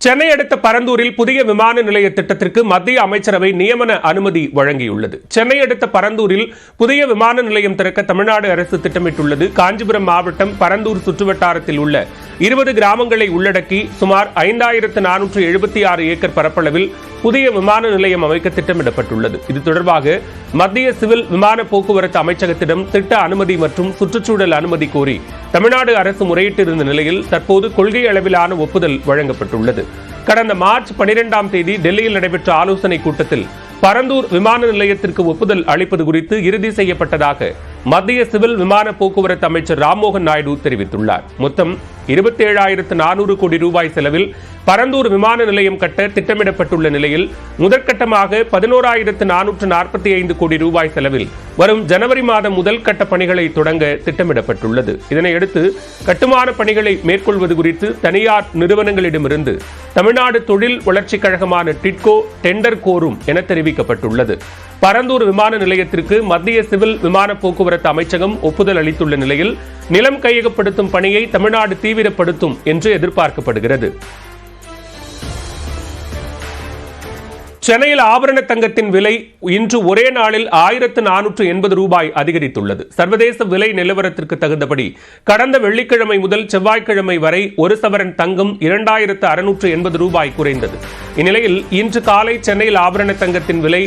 சென்னை அடுத்த பரந்தூரில் புதிய விமான நிலைய திட்டத்திற்கு மத்திய அமைச்சரவை நியமன அனுமதி வழங்கியுள்ளது. சென்னை அடுத்த பரந்தூரில் புதிய விமான நிலையம் திறக்க தமிழ்நாடு அரசு திட்டமிட்டுள்ளது. காஞ்சிபுரம் மாவட்டம் பரந்தூர் சுற்றுவட்டாரத்தில் உள்ள 20 கிராமங்களை உள்ளடக்கி சுமார் 5476 ஏக்கர் பரப்பளவில் புதிய விமான நிலையம் அமைக்க திட்டமிடப்பட்டுள்ளது. இது தொடர்பாக மத்திய சிவில் விமான போக்குவரத்து அமைச்சகத்திடம் திட்ட அனுமதி மற்றும் சுற்றுச்சூழல் அனுமதி கோரி தமிழ்நாடு அரசு முறையிட்டிருந்த நிலையில் தற்போது கொள்கை அளவிலான ஒப்புதல் வழங்கப்பட்டுள்ளது. கடந்த மார்ச் 12ஆம் தேதி டெல்லியில் நடைபெற்ற ஆலோசனைக் கூட்டத்தில் பரந்தூர் விமான நிலையத்திற்கு ஒப்புதல் அளிப்பது குறித்து இறுதி செய்யப்பட்டதாக மத்திய சிவில் விமான போக்குவரத்து அமைச்சர் ராம்மோகன் நாயுடு தெரிவித்துள்ளார். மொத்தம் 27,400 கோடி ரூபாய் செலவில் பரந்தூர் விமான நிலையம் கட்ட திட்டமிடப்பட்டுள்ள நிலையில் முதற்கட்டமாக 11,445 கோடி ரூபாய் செலவில் வரும் ஜனவரி மாதம் முதல் கட்ட பணிகளை தொடங்க திட்டமிடப்பட்டுள்ளது. இதனையடுத்து கட்டுமான பணிகளை மேற்கொள்வது குறித்து தனியார் நிறுவனங்களிடமிருந்து தமிழ்நாடு தொழில் வளர்ச்சிக் கழகமான டிட்கோ டெண்டர் கோரும் என தெரிவிக்கப்பட்டுள்ளது. பரந்தூர் விமான நிலையத்திற்கு மத்திய சிவில் விமான போக்குவரத்து அமைச்சகம் ஒப்புதல் அளித்துள்ள நிலையில் நிலம் கையகப்படுத்தும் பணியை தமிழ்நாடு தீவிரப்படுத்தும் என்று எதிர்பார்க்கப்படுகிறது. சென்னையில் ஆபரண தங்கத்தின் விலை இன்று ஒரே நாளில் 1,480 ரூபாய் அதிகரித்துள்ளது. சர்வதேச விலை நிலவரத்திற்கு தகுந்தபடி கடந்த வெள்ளிக்கிழமை முதல் செவ்வாய்க்கிழமை வரை ஒரு சவரன் தங்கம் 2,680 ரூபாய் குறைந்தது. இந்நிலையில் இன்று காலை சென்னையில் ஆபரண தங்கத்தின் விலை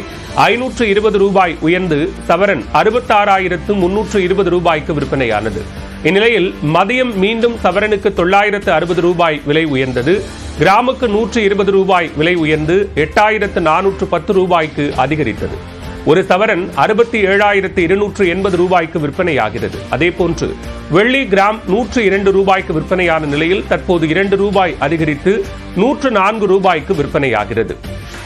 520 ரூபாய் உயர்ந்து சவரன் 66,320 ரூபாய்க்கு விற்பனையானது. இந்நிலையில் மதியம் மீண்டும் சவரனுக்கு 960 ரூபாய் விலை உயர்ந்தது. கிராமுக்கு 120 ரூபாய் விலை உயர்ந்து 8,410 ரூபாய்க்கு அதிகரித்தது. ஒரு சவரன் 67,280 ரூபாய்க்கு விற்பனையாகிறது. அதேபோன்று வெள்ளி கிராம் 102 ரூபாய்க்கு விற்பனையான நிலையில் தற்போது 2 ரூபாய் அதிகரித்து 104 ரூபாய்க்கு விற்பனையாகிறது.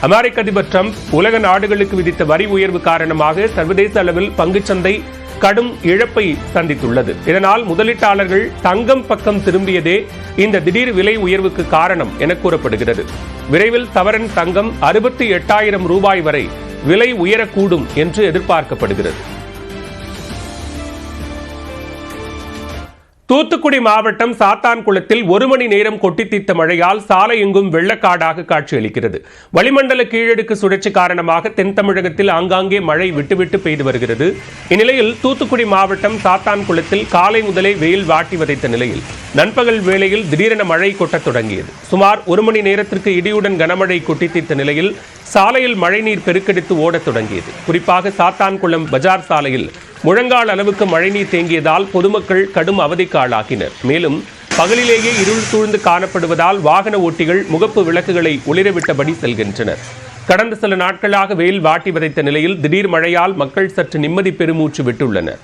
அமெரிக்க அதிபர் டிரம்ப் உலக நாடுகளுக்கு விதித்த வரி உயர்வு காரணமாக சர்வதேச அளவில் பங்குச்சந்தை கடும் இழப்பை சந்தித்துள்ளது. இதனால் முதலீட்டாளர்கள் தங்கம் பக்கம் திரும்பியதே இந்த திடீர் விலை உயர்வுக்கு காரணம் என கூறப்படுகிறது. விரைவில் சவரன் தங்கம் 68,000 ரூபாய் வரை விலை உயரக்கூடும் என்று எதிர்பார்க்கப்படுகிறது. தூத்துக்குடி மாவட்டம் சாத்தான்குளத்தில் 1 மணி நேரம் கொட்டி தீர்த்த மழையால் சாலை எங்கும் வெள்ளக்காடாக காட்சியளிக்கிறது. வளிமண்டல கீழடுக்கு சுழற்சி காரணமாக தென் தமிழகத்தில் ஆங்காங்கே மழை விட்டுவிட்டு பெய்து வருகிறது. இந்நிலையில் தூத்துக்குடி மாவட்டம் சாத்தான்குளத்தில் காலை முதலே வெயில் வாட்டி வதைத்த நிலையில் நண்பகல் வேளையில் திடீரென மழை கொட்டத் தொடங்கியது. சுமார் 1 மணி நேரத்திற்கு இடியுடன் கனமழை கொட்டி தீர்த்த நிலையில் சாலையில் மழைநீர் பெருக்கெடுத்து ஓடத் தொடங்கியது. குறிப்பாக சாத்தான்குளம் பஜார் சாலையில் முழங்கால் அளவுக்கு மழைநீர் தேங்கியதால் பொதுமக்கள் கடும் அவதிக்கு ஆளாகினர். மேலும் பகலிலேயே இருள் சூழ்ந்து காணப்படுவதால் வாகன ஓட்டிகள் முகப்பு விளக்குகளை ஒளிரவிட்டபடி செல்கின்றனர். கடந்த சில நாட்களாக வெயில் வாட்டி வதைத்த நிலையில் திடீர் மழையால் மக்கள் சற்று நிம்மதி பெருமூச்சு விட்டுள்ளனர்.